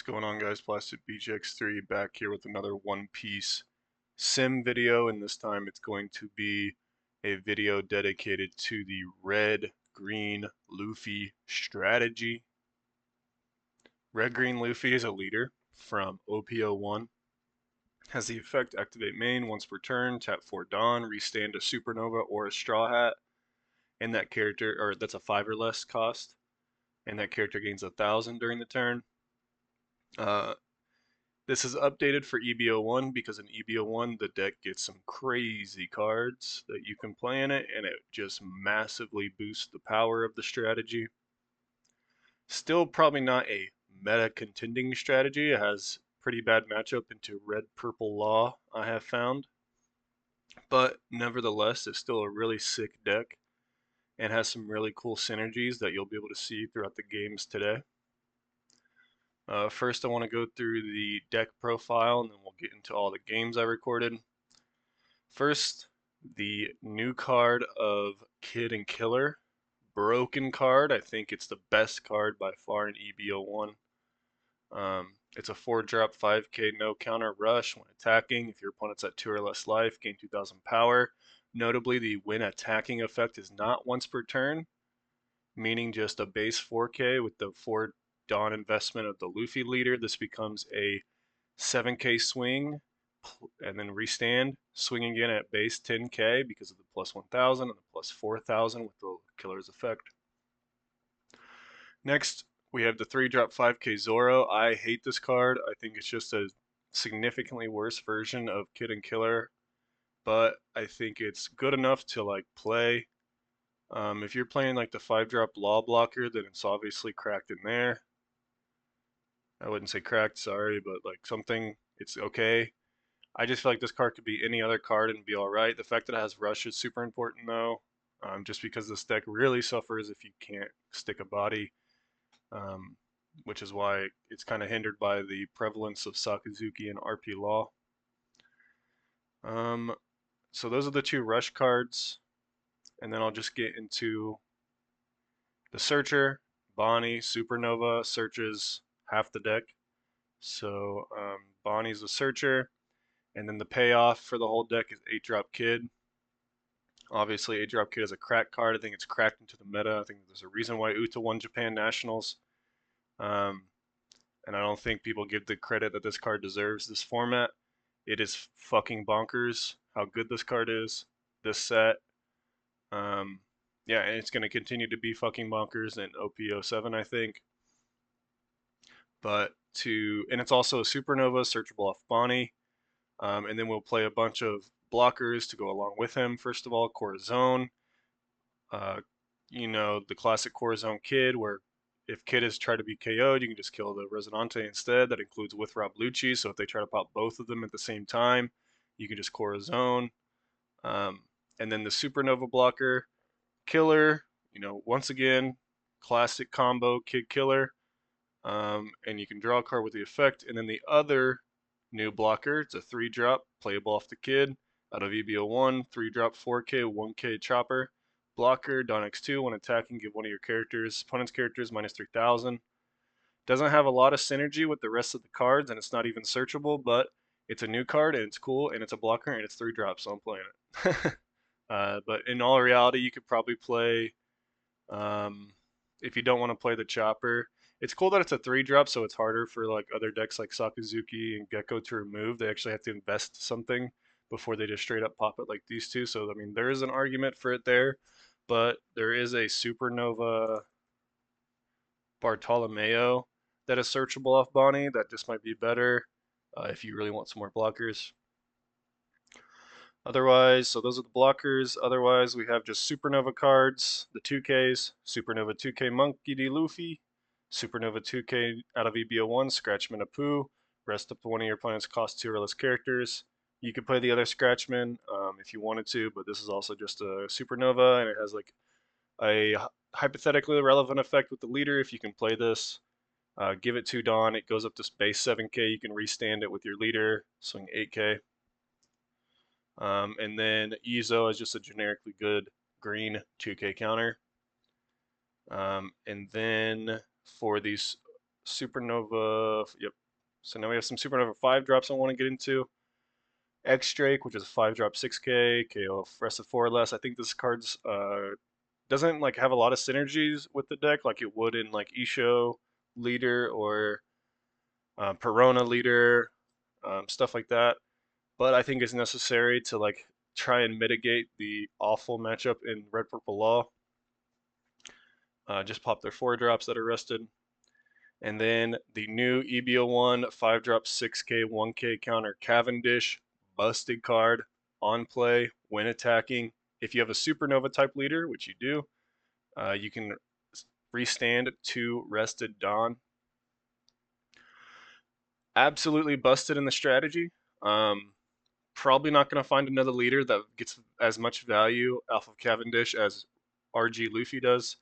going on, guys? Plastic BGX3 back here with another One Piece sim video, and this time it's going to be a video dedicated to the red-green Luffy strategy. Red-green Luffy is a leader from OP-01. Has the effect activate main once per turn, tap 4 Dawn, restand a Supernova or a Straw Hat, and that character, or that's a 5 or less cost, and that character gains 1,000 during the turn. This is updated for EB-01 because in EB-01 the deck gets some crazy cards that you can play in it, and it just massively boosts the power of the strategy. Still probably not a meta contending strategy. It has pretty bad matchup into red-purple law, I have found. But nevertheless, it's still a really sick deck and has some really cool synergies that you'll be able to see throughout the games today. First, I want to go through the deck profile, and then we'll get into all the games I recorded. First, the new card of Kid and Killer. Broken card. I think it's the best card by far in EB-01. It's a 4-drop 5k no counter rush when attacking. If your opponent's at 2 or less life, gain 2000 power. Notably, the when attacking effect is not once per turn, meaning just a base 4k with the 4 Dawn investment of the Luffy leader. This becomes a 7k swing and then restand, swing again at base 10k because of the plus 1000 and the plus 4000 with the killer's effect. Next, we have the 3-drop 5k Zoro. I hate this card. I think it's just a significantly worse version of Kid and Killer, but I think it's good enough to like play. If you're playing like the 5-drop law blocker, then it's obviously cracked in there. I wouldn't say cracked, sorry, but like something, it's okay. I just feel like this card could be any other card and be alright. The fact that it has rush is super important though, just because this deck really suffers if you can't stick a body, which is why it's kind of hindered by the prevalence of Sakazuki and RP Law. So those are the two rush cards, and then I'll just get into the Searcher. Bonnie, Supernova, searches half the deck. So Bonnie's the Searcher. And then the payoff for the whole deck is 8-drop Kid. Obviously, 8-drop Kid is a crack card. I think it's cracked into the meta. I think there's a reason why Uta won Japan Nationals. And I don't think people give the credit that this card deserves this format. It is fucking bonkers how good this card is, this set. Yeah, and it's going to continue to be fucking bonkers in OP-07, I think. And it's also a Supernova, searchable off Bonnie. And then we'll play a bunch of blockers to go along with him. First of all, Corazon. The classic Corazon Kid, where if Kid is trying to be KO'd, you can just kill the Resonante instead. That includes with Rob Lucci, so if they try to pop both of them at the same time, you can just Corazon. And then the Supernova blocker, Killer, once again, classic combo Kid Killer. And you can draw a card with the effect. And then the other new blocker, it's a 3-drop, playable off the Kid, out of EB-01, 3-drop 4k, 1k chopper. Blocker, Dawn X2, when attacking, give one of your opponent's characters minus 3000. Doesn't have a lot of synergy with the rest of the cards, and it's not even searchable, but it's a new card, and it's cool, and it's a blocker, and it's 3 drops, so I'm playing it. But in all reality, you could probably play, if you don't want to play the chopper, it's cool that it's a 3-drop, so it's harder for like other decks like Sakazuki and Gecko to remove. They actually have to invest something before they just straight up pop it like these two. So I mean, there is an argument for it there, but there is a Supernova Bartolomeo that is searchable off Bonnie that just might be better if you really want some more blockers. Otherwise, so those are the blockers. Otherwise, we have just Supernova cards, the 2Ks, Supernova 2K Monkey D. Luffy, Supernova 2K out of EB-01, Scratchman Apu, rest up to one of your opponent's cost 2 or less characters. You could play the other Scratchman if you wanted to, but this is also just a Supernova, and it has like a hypothetically relevant effect with the leader. If you can play this, give it 2 Dawn, it goes up to base 7k, you can restand it with your leader, swing 8k. And then Izo is just a generically good green 2k counter. And then for these Supernova. Yep. So now we have some Supernova 5 drops I want to get into. X Drake, which is a 5 drop 6k, KO rest of 4 or less. I think this card's doesn't like have a lot of synergies with the deck like it would in like Isho leader or Perona leader, stuff like that. But I think it's necessary to like try and mitigate the awful matchup in Red Purple Law. Just pop their 4 drops that are rested. And then the new EB-01 5 drop 6k 1k counter Cavendish busted card on play when attacking. If you have a Supernova type leader, which you do, you can restand 2 rested Dawn. Absolutely busted in the strategy. Probably not going to find another leader that gets as much value off of Cavendish as RG Luffy does.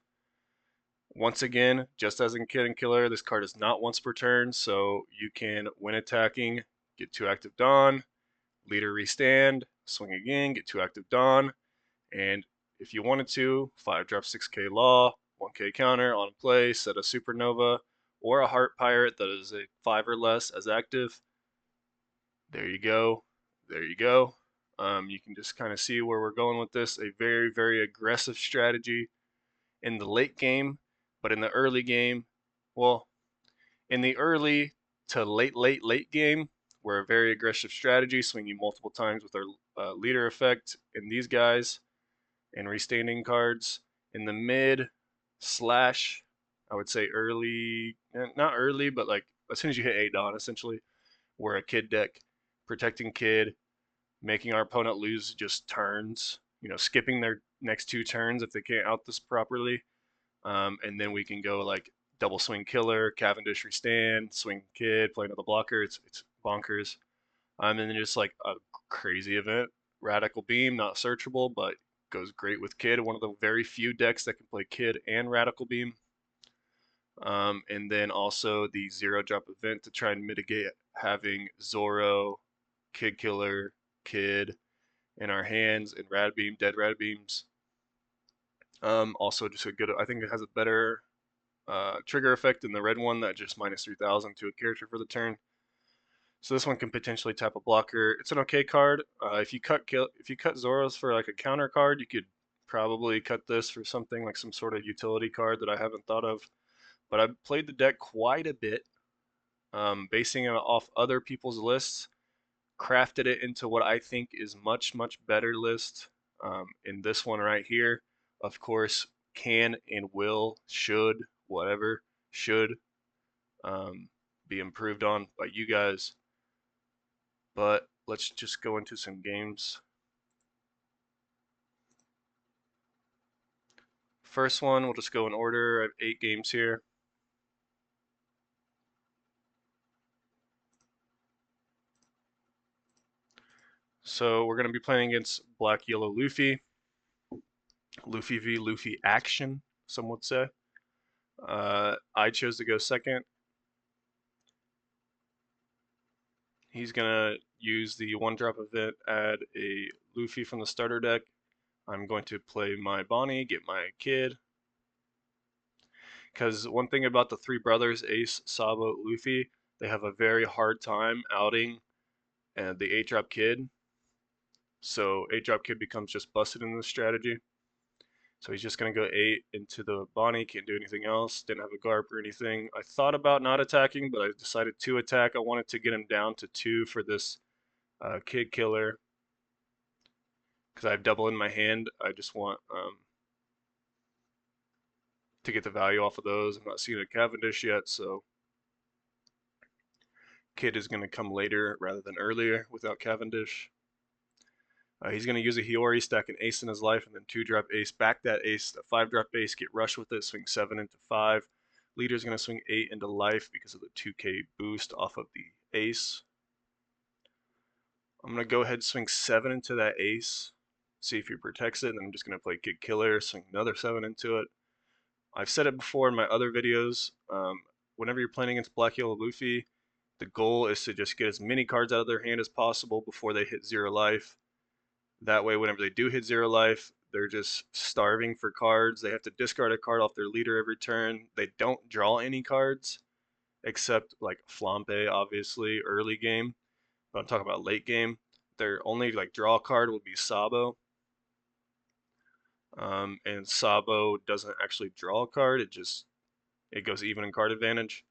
Once again, just as in Kid and Killer, this card is not once per turn, so you can, when attacking, get 2 active Dawn, leader restand, swing again, get 2 active Dawn, and if you wanted to, 5 drop 6k Law, 1k counter on play, set a Supernova, or a Heart Pirate that is a 5 or less as active. There you go. There you go. You can just kind of see where we're going with this. A very, very aggressive strategy in the late game, but in the early game, well, in the early to late game, we're a very aggressive strategy, swinging multiple times with our leader effect in these guys and restanding cards. In the mid slash, I would say early, not early, but like as soon as you hit 8 Dawn, essentially, we're a Kid deck, protecting Kid, making our opponent lose just turns, skipping their next 2 turns if they can't out this properly. And then we can go like double swing Killer, Cavendish restand, swing Kid, play another blocker. It's bonkers. And then just like a crazy event, Radical Beam, not searchable, but goes great with Kid. One of the very few decks that can play Kid and Radical Beam. And then also the 0 drop event to try and mitigate having Zoro, Kid Killer, Kid in our hands, and Rad Beam, dead Rad Beams. Also just a good, I think it has a better trigger effect than the red one that just minus 3000 to a character for the turn. So this one can potentially tap a blocker. It's an okay card. If you cut Zoros for like a counter card, you could probably cut this for something like some sort of utility card that I haven't thought of. But I've played the deck quite a bit, basing it off other people's lists, crafted it into what I think is much better list. In this one right here, of course, can and will, should, whatever, should be improved on by you guys. But let's just go into some games. First one, we'll just go in order. I have 8 games here. So we're going to be playing against Black Yellow Luffy. Luffy v Luffy action, some would say. I chose to go second. He's going to use the 1 drop event, add a Luffy from the starter deck. I'm going to play my Bonnie, get my Kid. Because one thing about the 3 brothers, Ace, Sabo, Luffy, they have a very hard time outing the 8 drop Kid. So 8 drop Kid becomes just busted in this strategy. So he's just going to go 8 into the Bonnie, can't do anything else, didn't have a Garp or anything. I thought about not attacking, but I decided to attack. I wanted to get him down to 2 for this Kid Killer. Because I have double in my hand, I just want to get the value off of those. I'm not seeing a Cavendish yet, so Kid is going to come later rather than earlier without Cavendish. He's going to use a Hiyori, stack an ace in his life, and then 2 drop ace, back that ace, the 5 drop ace, get rush with it, swing 7 into 5. Leader's going to swing 8 into life because of the 2k boost off of the ace. I'm going to go ahead and swing 7 into that ace, see if he protects it, and then I'm just going to play Kid Killer, swing another 7 into it. I've said it before in my other videos, whenever you're playing against Black Yellow Luffy, the goal is to just get as many cards out of their hand as possible before they hit 0 life. That way, whenever they do hit 0 life, they're just starving for cards. They have to discard a card off their leader every turn. They don't draw any cards. except like Flampe, obviously, early game. But I'm talking about late game. Their only like draw card would be Sabo. And Sabo doesn't actually draw a card, it goes even in card advantage.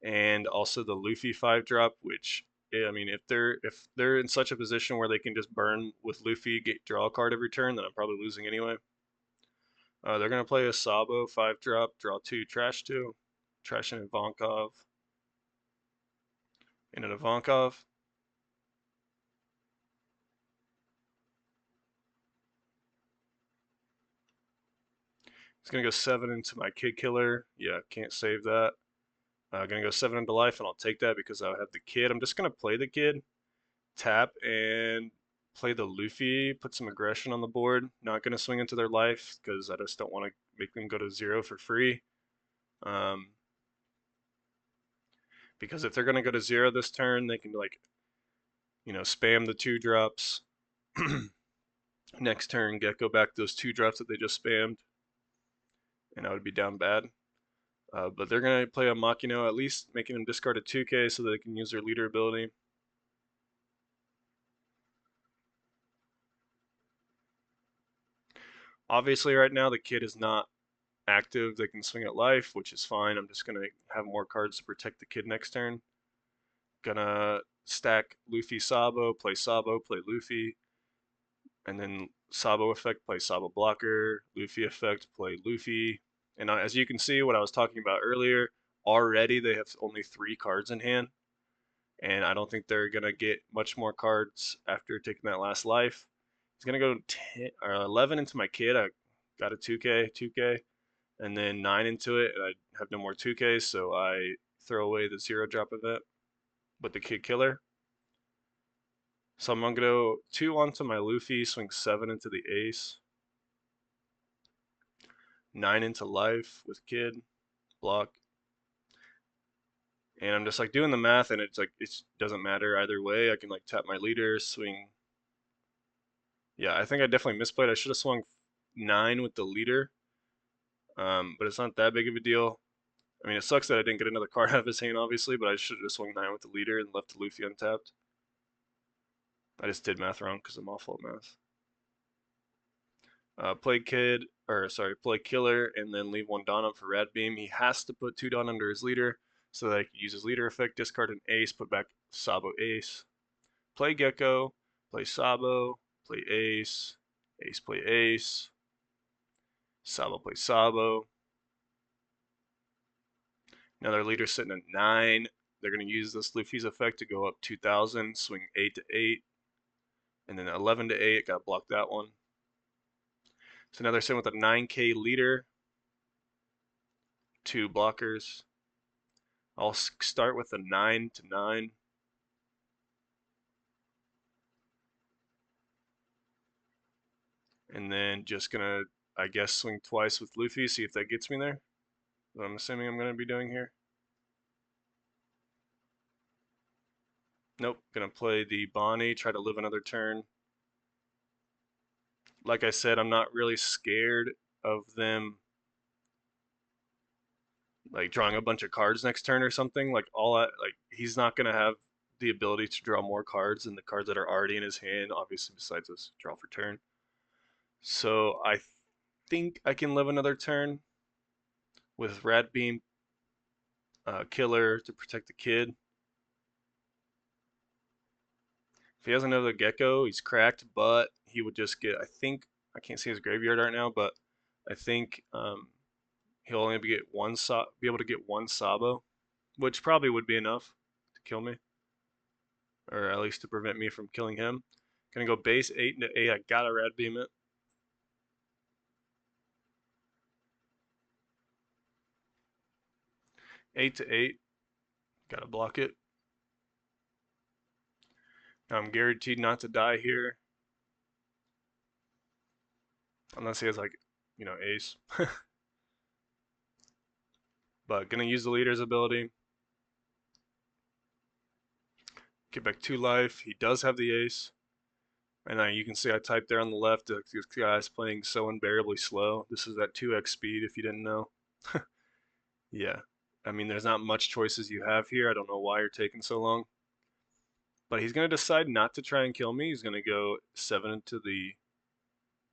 And also the Luffy 5-drop, which I mean, if they're in such a position where they can just burn with Luffy, draw a card every turn, then I'm probably losing anyway. They're gonna play a Sabo 5-drop, draw 2, trash 2, trash an Ivankov, and an Ivankov. It's gonna go 7 into my Kid Killer. Yeah, can't save that. Gonna go 7 into life, and I'll take that because I have the Kid. I'm just gonna play the Kid, tap, and play the Luffy, put some aggression on the board. Not gonna swing into their life because I just don't want to make them go to 0 for free. Um, because if they're gonna go to 0 this turn, they can like, spam the 2-drops. Next turn, Gecko back those 2-drops that they just spammed, and I would be down bad. But they're going to play a Makino, at least making them discard a 2K so they can use their leader ability. Obviously, right now, the Kid is not active. They can swing at life, which is fine. I'm just going to have more cards to protect the Kid next turn. Gonna stack Luffy Sabo, play Luffy, and then Sabo effect, play Sabo blocker, Luffy effect, play Luffy. And as you can see, what I was talking about earlier, already they have only 3 cards in hand, and I don't think they're gonna get much more cards after taking that last life. He's gonna go 10 or 11 into my Kid. I got a 2K, and then 9 into it, and I have no more 2Ks, so I throw away the 0-drop event with the Kid Killer. So I'm gonna go 2 onto my Luffy, swing 7 into the Ace, 9 into life with Kid, block. And I'm just like doing the math, and it's like it doesn't matter either way. I can like tap my leader, swing. Yeah, I think I definitely misplayed. I should have swung 9 with the leader, but it's not that big of a deal. I mean, it sucks that I didn't get another card out of his hand, obviously, but I should have just swung 9 with the leader and left Luffy untapped. I just did math wrong because I'm awful at math. Play play Killer, and then leave 1 Dawn up for Rad Beam. He has to put 2 Dawn under his leader so that I can use his leader effect, discard an Ace, put back Sabo Ace. Play Gecko, play Sabo, play Ace, Ace play Ace, Sabo play Sabo. Now their leader's sitting at 9. They're going to use this Luffy's effect to go up 2,000, swing 8 to 8, and then 11 to 8. Got to block that one. So now they're sitting with a 9K leader, 2 blockers. I'll start with a 9 to 9. And then just gonna, I guess, swing twice with Luffy, see if that gets me there. What I'm assuming I'm gonna be doing here. Nope, gonna play the Bonnie, try to live another turn. Like I said, I'm not really scared of them like drawing a bunch of cards next turn or something. He's not gonna have the ability to draw more cards than the cards that are already in his hand, obviously besides this draw for turn. So I think I can live another turn with Rat Beam, Killer to protect the Kid. If he has another Gecko, he's cracked, but he would just get, I think, I can't see his graveyard right now, but I think he'll only be able to get 1 Sabo, which probably would be enough to kill me, or at least to prevent me from killing him. Gonna go base 8 into 8. I gotta Rad Beam it. 8 to 8. Gotta block it. Now I'm guaranteed not to die here. Unless he has like, ace. But gonna use the leader's ability. Get back 2 life. He does have the ace. And you can see I typed there on the left, this guy's playing so unbearably slow. This is at 2x speed if you didn't know. Yeah. I mean, there's not much choices you have here. I don't know why you're taking so long. But he's going to decide not to try and kill me. He's going to go 7 into the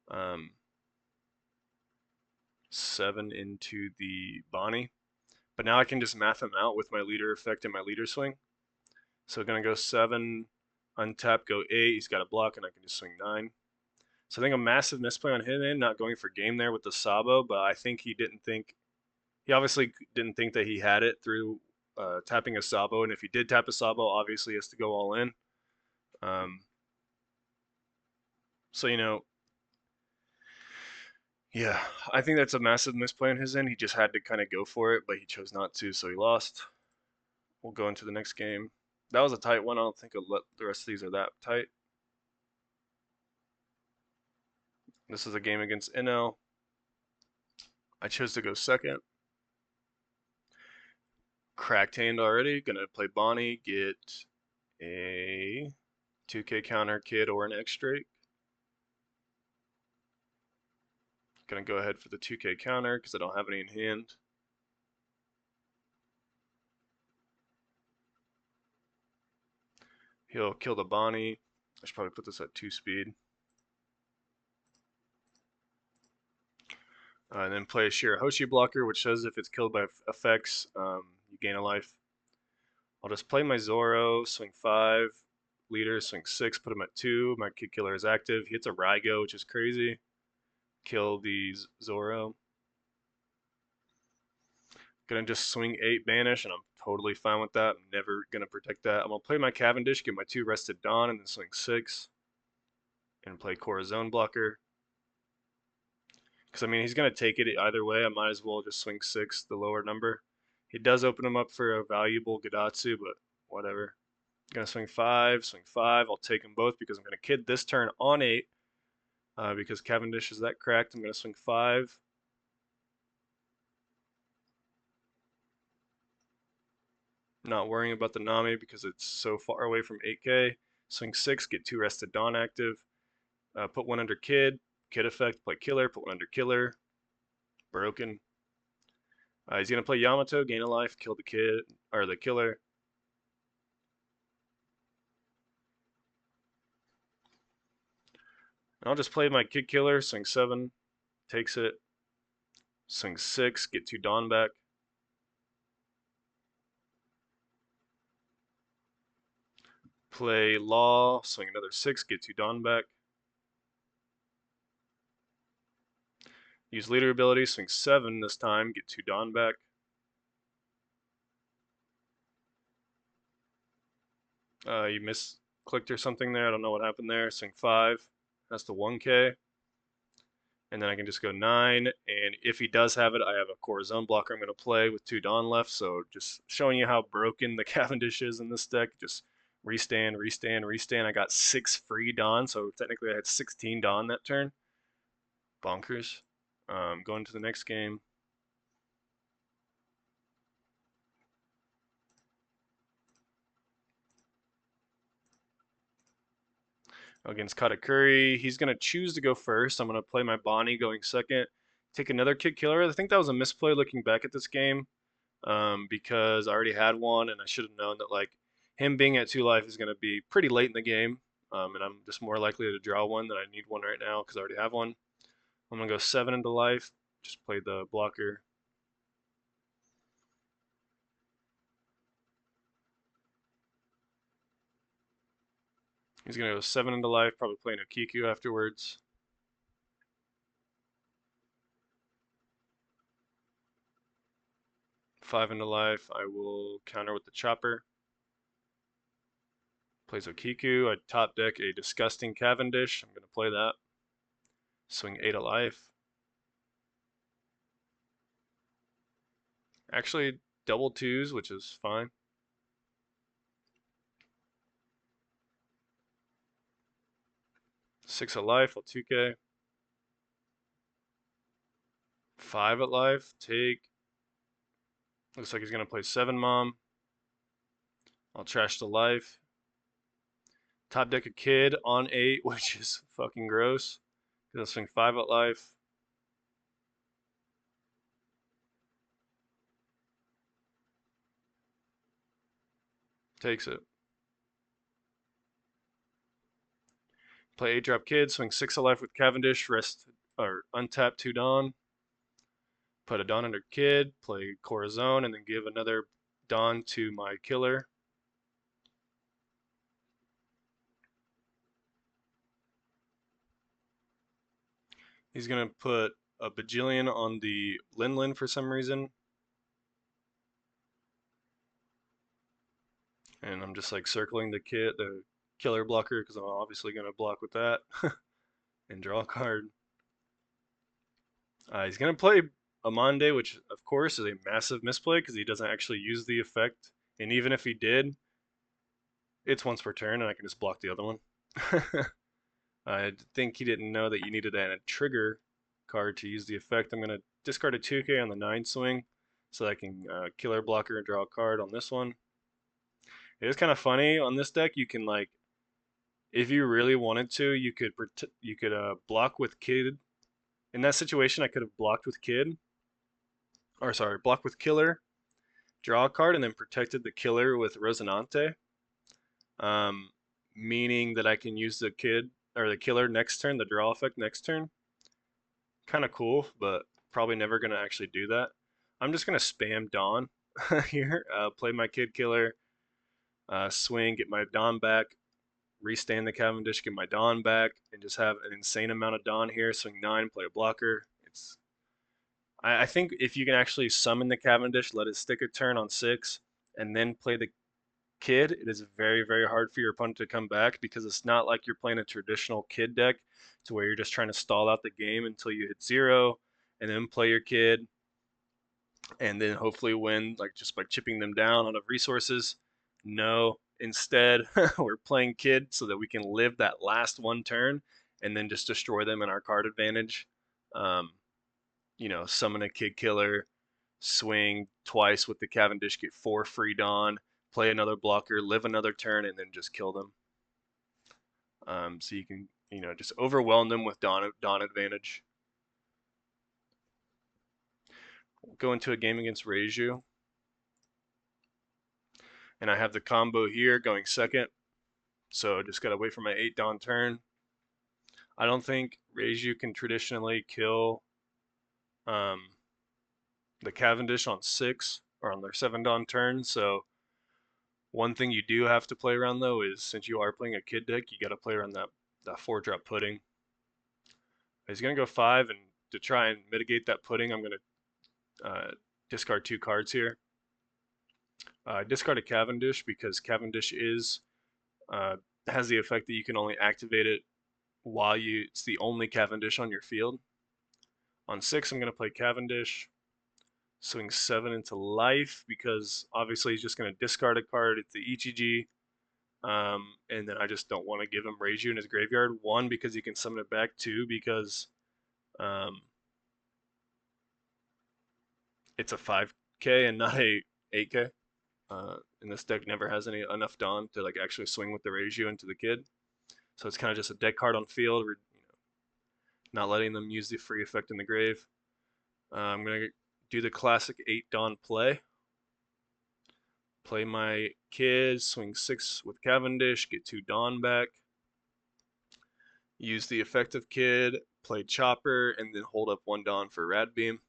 um, 7 into the Bonnie. But now I can just math him out with my leader effect and my leader swing. So going to go 7, untap, go 8. He's got a block, and I can just swing 9. So I think a massive misplay on his end, not going for game there with the Sabo, but I think he obviously didn't think that he had it through tapping a Sabo, and if he did tap a Sabo, obviously he has to go all in. So, yeah, I think that's a massive misplay on his end. He just had to kind of go for it, but he chose not to, so he lost. We'll go into the next game. That was a tight one. I don't think the rest of these are that tight. This is a game against Enel. I chose to go second. Cracked hand already. Gonna play Bonnie, get a 2K counter kid or an X straight. Gonna go ahead for the 2K counter because I don't have any in hand. He'll kill the Bonnie. I should probably put this at 2 speed. And then play a Shirahoshi blocker, which says if it's killed by effects, you gain a life. I'll just play my Zoro, swing 5, leader, swing 6, put him at 2. My kid killer is active. He hits a Raigo, which is crazy. Kill the Zoro. Gonna just swing 8 banish, and I'm totally fine with that. I'm never gonna protect that. I'm gonna play my Cavendish, get my 2 rested Dawn, and then swing 6. And play Corazon blocker. Because, I mean, he's going to take it either way. I might as well just swing 6, the lower number. He does open him up for a valuable Gadatsu, but whatever. Going to swing 5, swing 5. I'll take them both because I'm going to kid this turn on 8. Because Cavendish is that cracked. I'm going to swing 5. Not worrying about the Nami because it's so far away from 8K. Swing 6, get 2 rested Dawn active. Put 1 under Kid. Kid effect, play Killer. Put 1 under Killer. Broken. He's going to play Yamato, gain a life, kill the kid, or the killer. And I'll just play my kid killer, swing 7, takes it. Swing 6, get 2 Dawn back. Play Law, swing another 6, get 2 Dawn back. Use leader ability, swing 7 this time, get 2 Dawn back. You misclicked or something there, I don't know what happened there. Swing 5, that's the 1K. And then I can just go 9, and if he does have it, I have a Corazon blocker I'm going to play with 2 Dawn left, so just showing you how broken the Cavendish is in this deck. Just restand, restand, restand. I got 6 free Dawn, so technically I had 16 Dawn that turn. Bonkers. Going to the next game. Against Katakuri, he's going to choose to go first. I'm going to play my Bonnie going second. Take another Kid Killer. I think that was a misplay looking back at this game. Because I already had one, and I should have known that like him being at 2 life is going to be pretty late in the game, and I'm just more likely to draw one than I need one right now because I already have one. I'm going to go 7 into life, just play the blocker. He's going to go 7 into life, probably playing a Kiku afterwards. Five into life, I will counter with the chopper. Plays Okiku. I top deck a disgusting Cavendish. I'm going to play that. Swing 8 of life. Actually, double 2s, which is fine. Six of life, I'll 2K. 5 at life, take. Looks like he's going to play 7 Mom. I'll trash the life. Top deck a kid on 8, which is fucking gross. He'll swing 5 at life. takes it. Play 8-drop Kid, swing 6 of life with Cavendish, rest or untap 2 Dawn. Put a Dawn under Kid, play Corazon, and then give another Dawn to my killer. He's gonna put a bajillion on the Lin for some reason. And I'm just like circling the killer blocker, because I'm obviously gonna block with that and draw a card. He's gonna play Amande, which of course is a massive misplay because he doesn't actually use the effect. And even if he did, it's once per turn, and I can just block the other one. I think he didn't know that you needed a trigger card to use the effect. I'm gonna discard a 2K on the 9 swing, so I can killer blocker and draw a card on this one. It is kind of funny on this deck. You can like, if you really wanted to, you could block with Kid. In that situation, I could have blocked with Kid, or sorry, blocked with Killer, draw a card, and then protected the Killer with Resonante. Meaning that I can use the Kid or the Killer next turn, the draw effect next turn. Kind of cool, but probably never gonna actually do that. I'm just gonna spam Dawn here. Play my Kid Killer, swing, get my Dawn back, restand the Cavendish, get my Dawn back, and just have an insane amount of Dawn here. Swing 9, play a blocker. I think if you can actually summon the Cavendish, let it stick a turn on 6, and then play the Kid, it is very, very hard for your opponent to come back, because it's not like you're playing a traditional Kid deck to where you're just trying to stall out the game until you hit 0, and then play your Kid, and then hopefully win like just by chipping them down out of resources. No, instead we're playing Kid so that we can live that last one turn and then just destroy them in our card advantage. Summon a Kid Killer, swing twice with the Cavendish, get 4 free Dawn, play another blocker, live another turn, and then just kill them. So you can, just overwhelm them with Dawn advantage. We'll go into a game against Reiju. And I have the combo here going second. So just got to wait for my 8 Dawn turn. I don't think Reiju can traditionally kill the Cavendish on 6 or on their 7 Dawn turn. So one thing you do have to play around, though, is since you are playing a Kid deck, you got to play around that 4-drop pudding. He's going to go 5, and to try and mitigate that pudding, I'm going to discard 2 cards here. Discard a Cavendish because Cavendish has the effect that you can only activate it while it's the only Cavendish on your field. On 6, I'm going to play Cavendish, swing 7 into life because obviously he's just going to discard a card. It's the ECG, and then I just don't want to give him Reiju in his graveyard. 1, because he can summon it back. 2, because it's a 5K and not a 8K. And this deck never has enough Dawn to like actually swing with the Reiju into the Kid. So it's kind of just a deck card on field, not letting them use the free effect in the grave. I'm going to do the classic 8 Dawn play. Play my Kid, swing 6 with Cavendish, get 2 Dawn back. Use the effective Kid, play Chopper, and then hold up 1 Dawn for Rad Beam.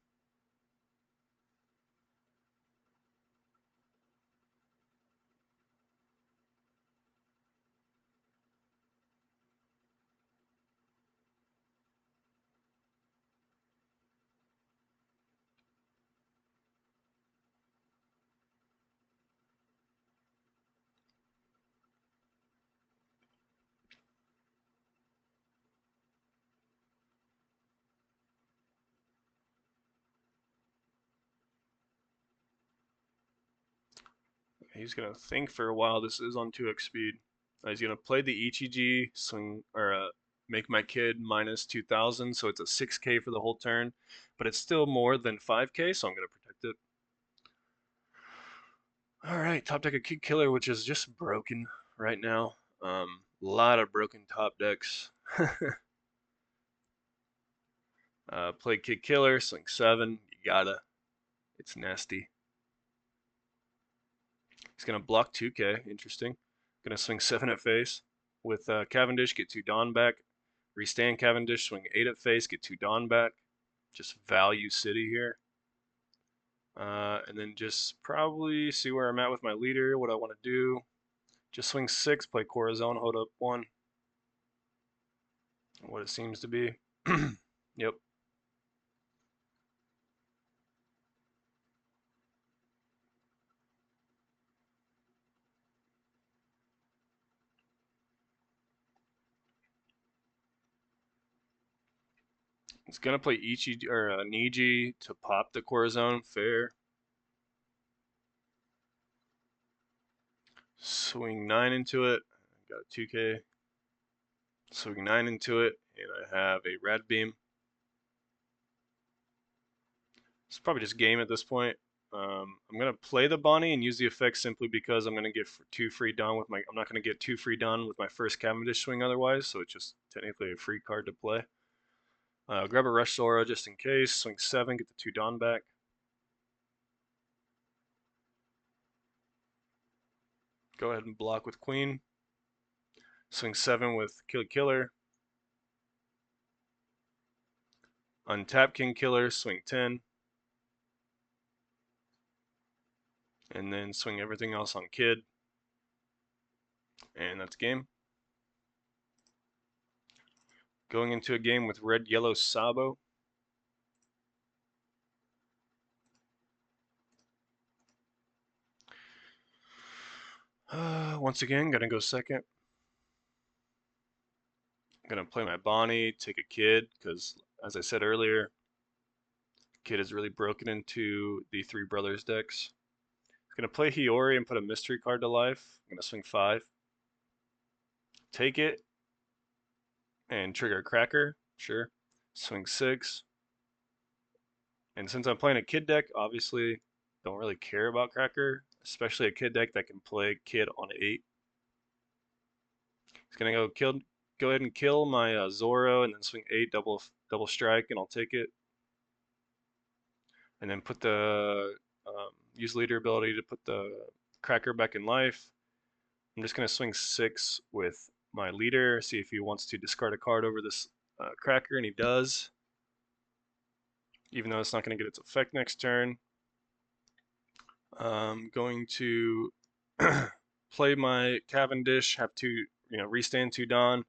He's going to think for a while. This is on 2x speed. He's going to play the ECG, swing, or make my Kid minus 2,000, so it's a 6K for the whole turn, but it's still more than 5K, so I'm going to protect it. Alright, top deck a Kid Killer, which is just broken right now. A lot of broken top decks. Play Kid Killer, swing 7, you gotta. It's nasty. He's gonna block 2K. Interesting. Gonna swing 7 at face with Cavendish. Get 2 Dawn back. Restand Cavendish. Swing 8 at face. Get 2 Dawn back. Just value City here. And then just probably see where I'm at with my leader. What I want to do. Just swing 6. Play Corazon. Hold up 1. What it seems to be. Yep. It's gonna play Ichi or Niji to pop the Corazon. Fair. Swing 9 into it. Got a 2K. Swing 9 into it, and I have a Rad Beam. It's probably just game at this point. I'm gonna play the Bonnie and use the effect simply because I'm gonna get 2 free Dawn with my. I'm not gonna get 2 free Dawn with my first Cavendish swing otherwise, so it's just technically a free card to play. Grab a Rush Zora just in case. Swing 7, get the 2 Dawn back. Go ahead and block with Queen. Swing 7 with Kill Killer. Untap King Killer, swing 10. And then swing everything else on Kid. And that's game. Going into a game with red, yellow, Sabo. Once again, gonna go second. Gonna play my Bonnie, take a Kid, because as I said earlier, Kid is really broken into the Three Brothers decks. Gonna play Hiyori and put a mystery card to life. I'm gonna swing 5. Take it. And trigger a Cracker. Sure. Swing 6. And since I'm playing a Kid deck, obviously don't really care about Cracker, especially a Kid deck that can play Kid on 8. He's gonna go ahead and kill my Zoro, and then swing 8 double strike, and I'll take it. And then put the use leader ability to put the Cracker back in life. I'm just gonna swing 6 with my leader, see if he wants to discard a card over this Cracker, and he does. Even though it's not gonna get its effect next turn. I'm going to play my Cavendish, have 2, restand 2 Dawn,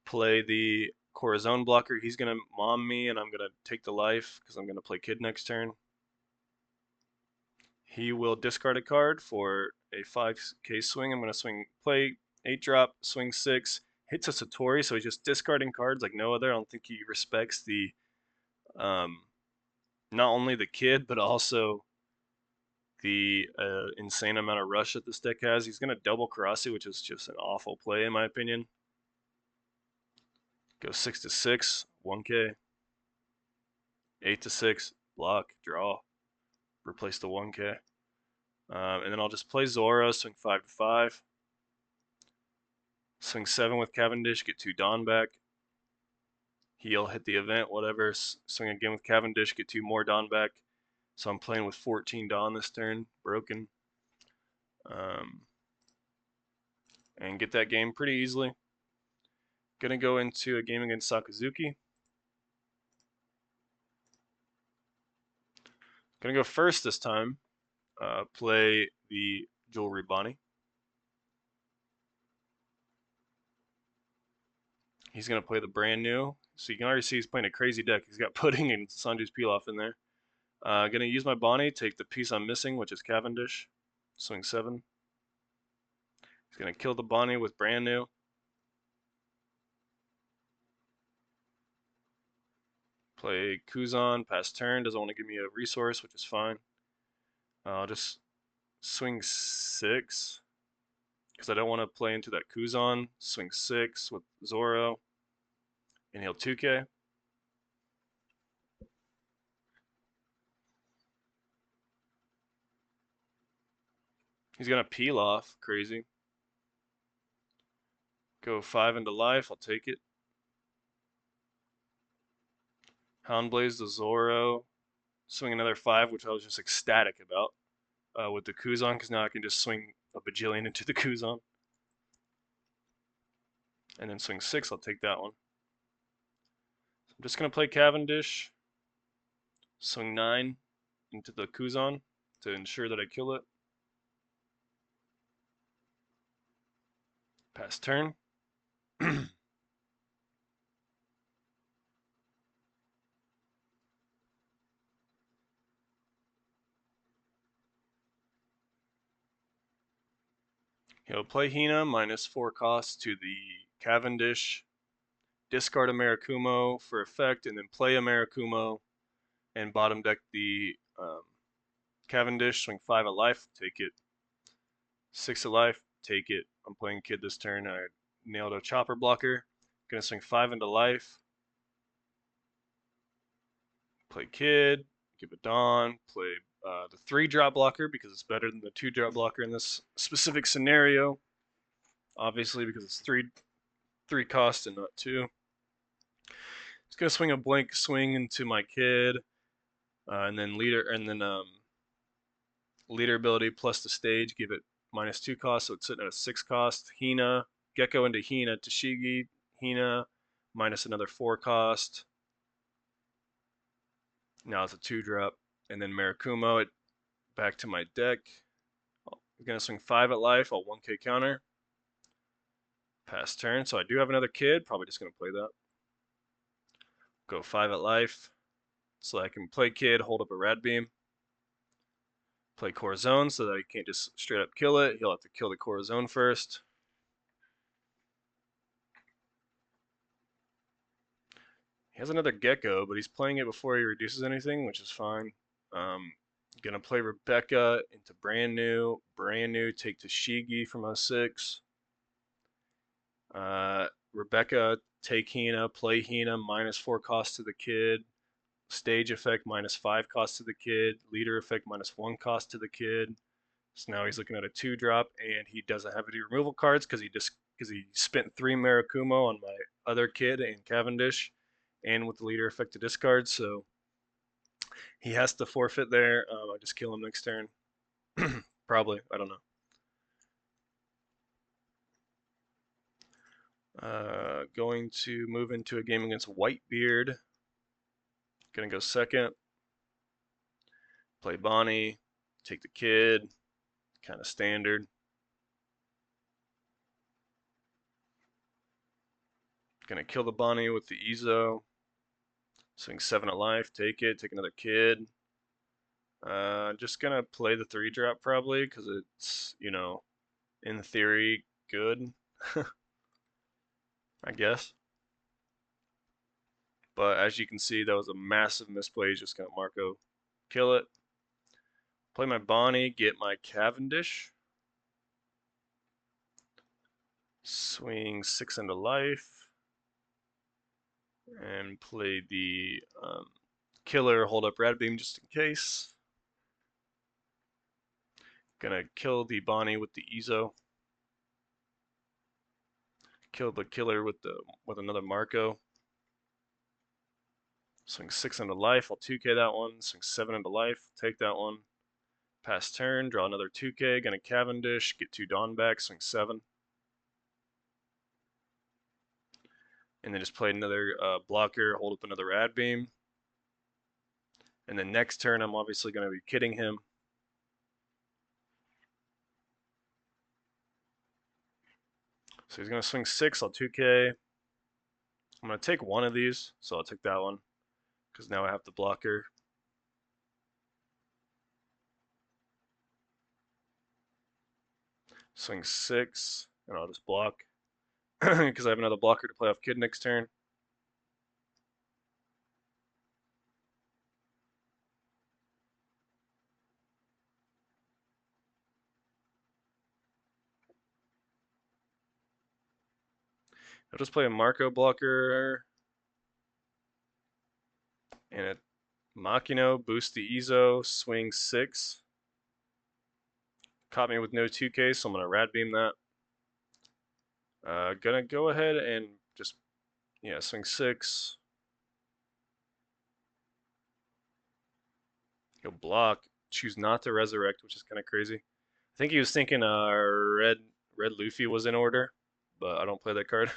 play the Corazon blocker. He's gonna mom me, and I'm gonna take the life because I'm gonna play Kid next turn. He will discard a card for a 5K swing. I'm gonna play 8 drop, swing 6, hits a Satori, so he's just discarding cards like no other. I don't think he respects the not only the Kid but also the insane amount of rush that this deck has. He's gonna double Karasi, which is just an awful play in my opinion. Go 6 to 6, 1K. 8 to 6, block, draw, replace the 1K. And then I'll just play Zora, swing 5 to 5. Swing 7 with Cavendish, get 2 Dawn back. He'll hit the event, whatever. Swing again with Cavendish, get 2 more Dawn back. So I'm playing with 14 Dawn this turn, broken. And get that game pretty easily. Gonna go into a game against Sakazuki. Gonna go first this time. Play the Jewelry Bonnie. He's gonna play the brand new. So you can already see he's playing a crazy deck. He's got Pudding and Sanju's Pilaf in there. Gonna use my Bonnie, take the piece I'm missing, which is Cavendish. Swing 7. He's gonna kill the Bonnie with brand new. Play Kuzan, pass turn, doesn't want to give me a resource, which is fine. I'll just swing 6, because I don't want to play into that Kuzan. Swing 6 with Zoro, and he'll 2K. He's gonna peel off, crazy. Go 5 into life, I'll take it. Houndblaze the Zoro. Swing another 5, which I was just ecstatic about. with the Kuzan, because now I can just swing a bajillion into the Kuzan. And then swing 6, I'll take that one. I'm just going to play Cavendish, swing 9 into the Kuzan to ensure that I kill it. Pass turn. He'll play Hina, -4 cost to the Cavendish, discard a Marakumo for effect, and then play a Marakumo, and bottom deck the Cavendish, swing 5 at life, take it. 6 at life, take it. I'm playing Kid this turn. I nailed a chopper blocker. Gonna swing 5 into life. Play Kid, give it Dawn, play the 3-drop blocker because it's better than the 2-drop blocker in this specific scenario. Obviously, because it's 3 cost and not 2. Just gonna swing a blank swing into my Kid, and then leader ability plus the stage, give it -2 cost, so it's sitting at a 6 cost. Hina, Gecko into Hina, Tashigi, Hina, minus another 4 cost. Now it's a 2-drop, and then Marakumo it back to my deck. I'm gonna swing 5 at life. I'll 1k counter. Pass turn. So I do have another Kid. Probably just gonna play that. Go 5 at life, so I can play Kid, hold up a Rad Beam. Play Corazon so that he can't just straight up kill it. He'll have to kill the Corazon first. He has another Gecko, but he's playing it before he reduces anything, which is fine. Gonna play Rebecca into brand new, take Tashigi from 06. Rebecca, take Hina, play Hina, -4 cost to the Kid. Stage effect, -5 cost to the Kid. Leader effect, -1 cost to the Kid. So now he's looking at a 2-drop, and he doesn't have any removal cards because he spent 3 Marakumo on my other Kid and Cavendish, and with the leader effect to discard, so he has to forfeit there. I just kill him next turn. Probably, I don't know. Going to move into a game against WhiteBeard. Gonna go second. Play Bonnie, take the Kid, kind of standard. Gonna kill the Bonnie with the Ezo. Swing 7 at life, take it, take another Kid. Just gonna play the 3-drop probably because it's, in theory, good. I guess. But as you can see, that was a massive misplay. He's just gonna Marco kill it. Play my Bonnie, get my Cavendish. Swing 6 into life. And play the killer, hold up Rad Beam just in case. Gonna kill the Bonnie with the Ezo. Kill the killer with another Marco. Swing 6 into life, I'll 2k that one. Swing 7 into life, take that one. Pass turn, draw another 2k, gonna Cavendish, get 2 Dawn back, swing 7. And then just play another blocker, hold up another Rad Beam. And then next turn, I'm obviously gonna be kidding him. So he's gonna swing 6, I'll 2k. I'm gonna take one of these, so I'll take that one, because now I have the blocker. Swing 6, and I'll just block, because I have another blocker to play off Kid next turn. I'll just play a Marco blocker and a Makino, boost the Ezo, swing 6. Caught me with no 2k, so I'm gonna Rad Beam that. Gonna go ahead and just, swing 6. He'll block, choose not to resurrect, which is kind of crazy. I think he was thinking red Luffy was in order, but I don't play that card.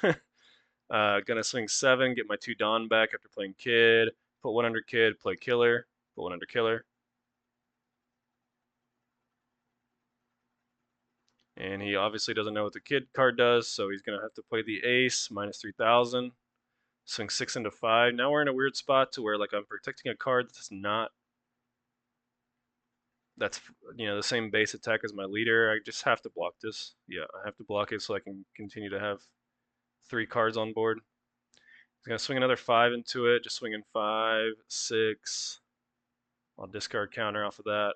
Gonna swing 7, get my 2 Dawn back after playing Kid, put 1 under Kid, play Killer, put 1 under Killer. And he obviously doesn't know what the Kid card does, so he's gonna have to play the Ace, minus 3,000. Swing 6 into 5. Now we're in a weird spot to where like I'm protecting a card that's not, that's the same base attack as my leader. I just have to block this. Yeah, I have to block it so I can continue to have 3 cards on board. He's gonna swing another 5 into it, just swinging 5, 6. I'll discard counter off of that.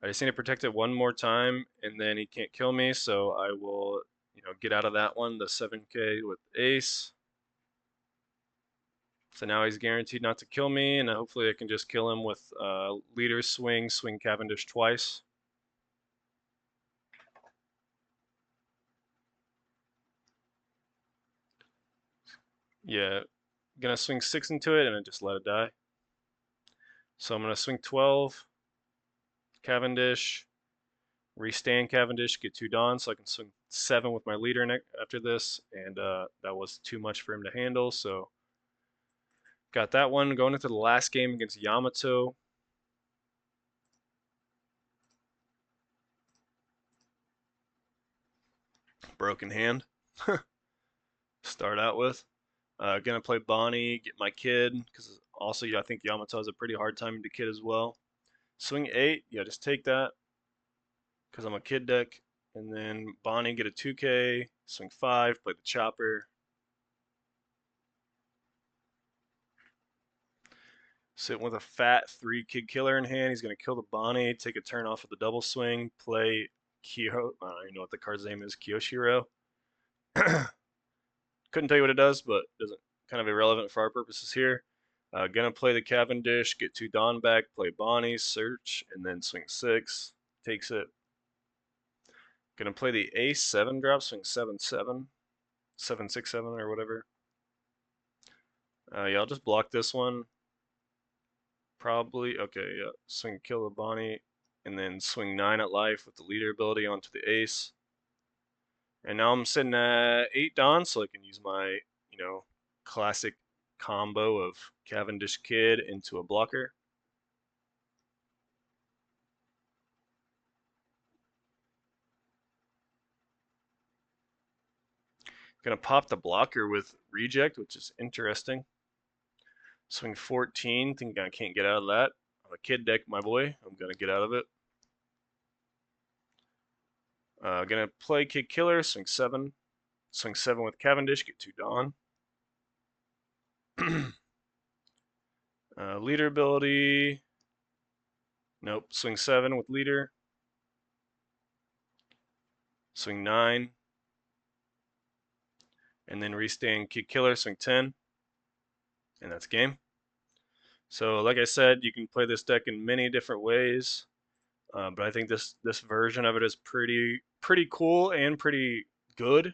I just need to protect it one more time, and then he can't kill me, so I will, get out of that one, the 7k with Ace. So now he's guaranteed not to kill me, and hopefully I can just kill him with leader swing Cavendish twice. Yeah, gonna swing 6 into it and then just let it die. So I'm gonna swing 12, Cavendish, restand Cavendish, get 2 Dawn, so I can swing 7 with my leader after this, and that was too much for him to handle, so got that one. Going into the last game against Yamato. Broken hand. Start out with. Gonna play Bonnie, get my Kid, because also I think Yamato has a pretty hard time to Kid as well. Swing 8, yeah, just take that, because I'm a Kid deck. And then Bonnie, get a 2k, swing 5, play the Chopper. Sitting with a fat 3 Kid Killer in hand. He's gonna kill the Bonnie, take a turn off of the double swing, play Kyo. I don't even know what the card's name is, Kyoshiro. Couldn't tell you what it does, but doesn't, kind of irrelevant for our purposes here. Gonna play the Cavendish, get 2 Dawn back, play Bonnie, search, and then swing 6, takes it. Gonna play the Ace 7 drop, swing 7 7, 7 6 7 or whatever. Yeah, I'll just block this one. Probably okay. Yeah, swing kill the Bonnie, and then swing 9 at life with the leader ability onto the Ace. And now I'm sitting at 8 Dawn, so I can use my, classic combo of Cavendish Kid into a blocker. Gonna pop the blocker with Reject, which is interesting. Swing 14, think I can't get out of that. I'm a Kid deck, my boy. I'm gonna get out of it. Gonna play Kid Killer, swing 7. Swing 7 with Cavendish, get 2 Dawn. Leader ability. Nope. Swing 7 with leader. Swing 9. And then restand Kid Killer, swing 10. And that's game. So like I said, you can play this deck in many different ways. But I think this version of it is pretty cool and pretty good.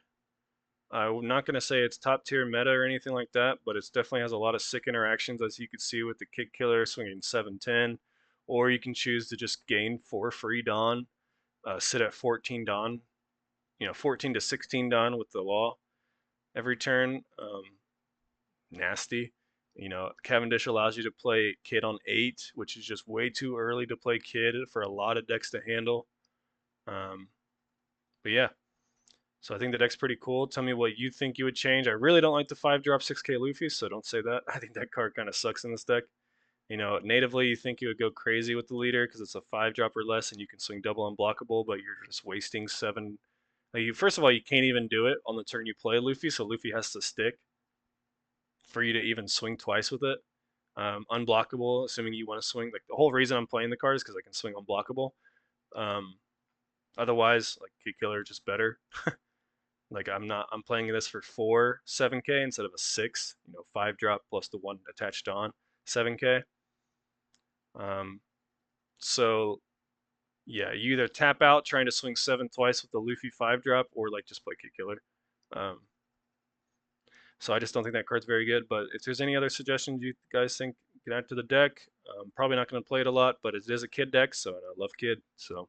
I'm not going to say it's top tier meta or anything like that, but it definitely has a lot of sick interactions, as you can see with the Kid Killer swinging 7-10, or you can choose to just gain 4 free Dawn, sit at 14 Dawn, 14 to 16 Dawn with the law every turn. Nasty. Cavendish allows you to play Kid on 8, which is just way too early to play Kid for a lot of decks to handle. But yeah. So I think the deck's pretty cool. Tell me what you think you would change. I really don't like the 5-drop 6k Luffy, so don't say that. I think that card kind of sucks in this deck. Natively you think you would go crazy with the leader because it's a 5-drop or less and you can swing double unblockable, but you're just wasting 7. First of all, you can't even do it on the turn you play Luffy, so Luffy has to stick for you to even swing twice with it. Unblockable, assuming you want to swing. Like the whole reason I'm playing the card is because I can swing unblockable. Otherwise, like Kid Killer, just better. Like I'm playing this for 4 7k instead of a 6, 5-drop plus the 1 attached on 7k. So yeah, you either tap out trying to swing 7 twice with the Luffy 5-drop, or like just play Kid Killer. So I just don't think that card's very good. But if there's any other suggestions you guys think Get out to the deck. I'm probably not going to play it a lot, but it is a kid deck, so I love kid. So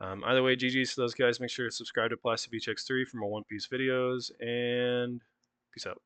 either way, GG's to those guys. Make sure to subscribe to Plastic Beach X3 for more One Piece videos, and peace out.